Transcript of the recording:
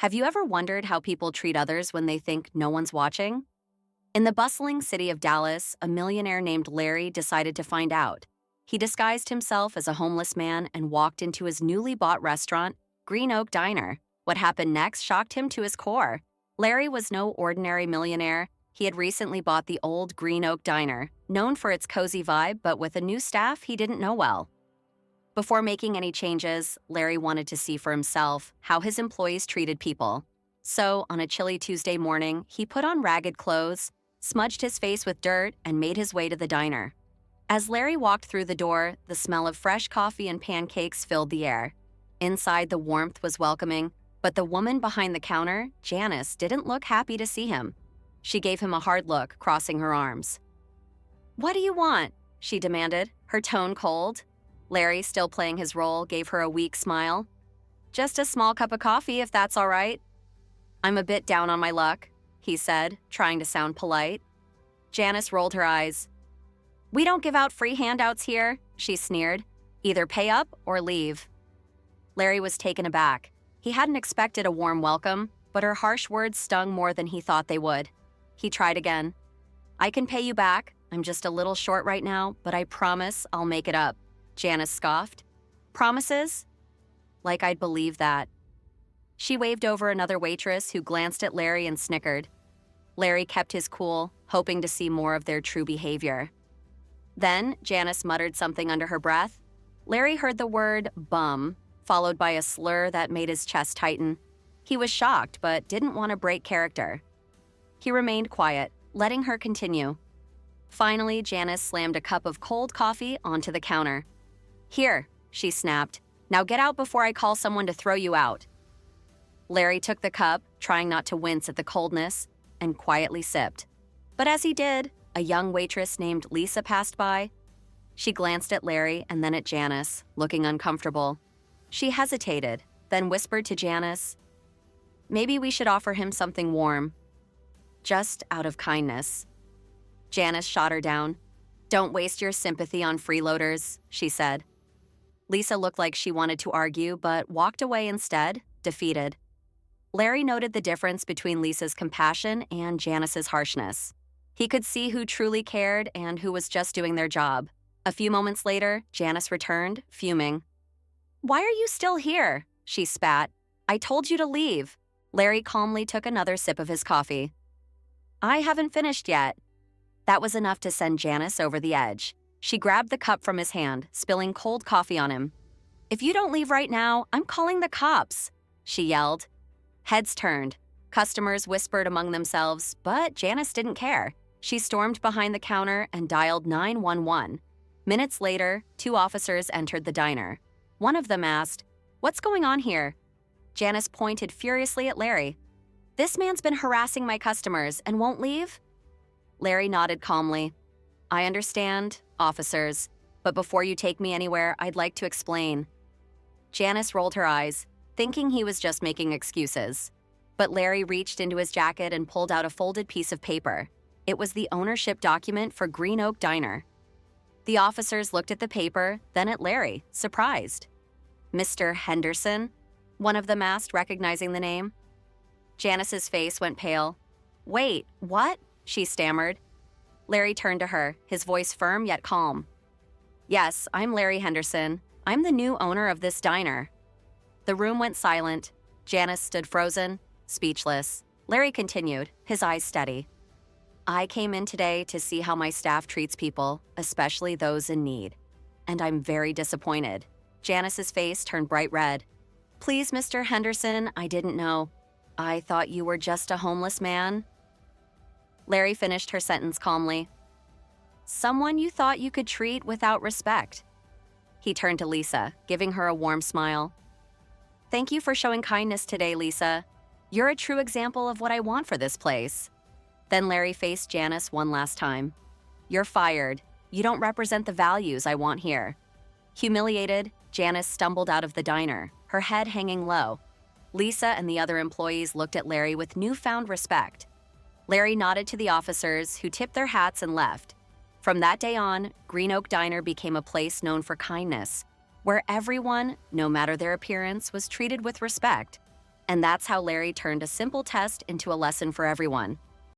Have you ever wondered how people treat others when they think no one's watching? In the bustling city of Dallas, a millionaire named Larry decided to find out. He disguised himself as a homeless man and walked into his newly bought restaurant, Green Oak Diner. What happened next shocked him to his core. Larry was no ordinary millionaire. He had recently bought the old Green Oak Diner, known for its cozy vibe, but with a new staff he didn't know well. Before making any changes, Larry wanted to see for himself how his employees treated people. So, on a chilly Tuesday morning, he put on ragged clothes, smudged his face with dirt, and made his way to the diner. As Larry walked through the door, the smell of fresh coffee and pancakes filled the air. Inside, the warmth was welcoming, but the woman behind the counter, Janice, didn't look happy to see him. She gave him a hard look, crossing her arms. "What do you want?" she demanded, her tone cold. Larry, still playing his role, gave her a weak smile. "Just a small cup of coffee, if that's all right." "I'm a bit down on my luck," he said, trying to sound polite. Janice rolled her eyes. "We don't give out free handouts here," she sneered. "Either pay up or leave." Larry was taken aback. He hadn't expected a warm welcome, but her harsh words stung more than he thought they would. He tried again. "I can pay you back. I'm just a little short right now, but I promise I'll make it up." Janice scoffed. "Promises? Like I'd believe that." She waved over another waitress who glanced at Larry and snickered. Larry kept his cool, hoping to see more of their true behavior. Then Janice muttered something under her breath. Larry heard the word bum, followed by a slur that made his chest tighten. He was shocked, but didn't want to break character. He remained quiet, letting her continue. Finally, Janice slammed a cup of cold coffee onto the counter. "Here," she snapped. "Now get out before I call someone to throw you out." Larry took the cup, trying not to wince at the coldness, and quietly sipped. But as he did, a young waitress named Lisa passed by. She glanced at Larry and then at Janice, looking uncomfortable. She hesitated, then whispered to Janice, "Maybe we should offer him something warm. Just out of kindness." Janice shot her down. "Don't waste your sympathy on freeloaders," she said. Lisa looked like she wanted to argue, but walked away instead, defeated. Larry noted the difference between Lisa's compassion and Janice's harshness. He could see who truly cared and who was just doing their job. A few moments later, Janice returned, fuming. "Why are you still here?" she spat. "I told you to leave." Larry calmly took another sip of his coffee. "I haven't finished yet." That was enough to send Janice over the edge. She grabbed the cup from his hand, spilling cold coffee on him. "If you don't leave right now, I'm calling the cops," she yelled. Heads turned. Customers whispered among themselves, but Janice didn't care. She stormed behind the counter and dialed 911. Minutes later, 2 officers entered the diner. One of them asked, "What's going on here?" Janice pointed furiously at Larry. "This man's been harassing my customers and won't leave?" Larry nodded calmly. "I understand, officers, but before you take me anywhere, I'd like to explain." Janice rolled her eyes, thinking he was just making excuses. But Larry reached into his jacket and pulled out a folded piece of paper. It was the ownership document for Green Oak Diner. The officers looked at the paper, then at Larry, surprised. "Mr. Henderson?" one of them asked, recognizing the name. Janice's face went pale. "Wait, what?" she stammered. Larry turned to her, his voice firm yet calm. "Yes, I'm Larry Henderson. I'm the new owner of this diner." The room went silent. Janice stood frozen, speechless. Larry continued, his eyes steady. "I came in today to see how my staff treats people, especially those in need. And I'm very disappointed." Janice's face turned bright red. "Please, Mr. Henderson, I didn't know. I thought you were just a homeless man." Larry finished her sentence calmly. "Someone you thought you could treat without respect." He turned to Lisa, giving her a warm smile. "Thank you for showing kindness today, Lisa. You're a true example of what I want for this place." Then Larry faced Janice one last time. "You're fired. You don't represent the values I want here." Humiliated, Janice stumbled out of the diner, her head hanging low. Lisa and the other employees looked at Larry with newfound respect. Larry nodded to the officers, who tipped their hats and left. From that day on, Green Oak Diner became a place known for kindness, where everyone, no matter their appearance, was treated with respect. And that's how Larry turned a simple test into a lesson for everyone.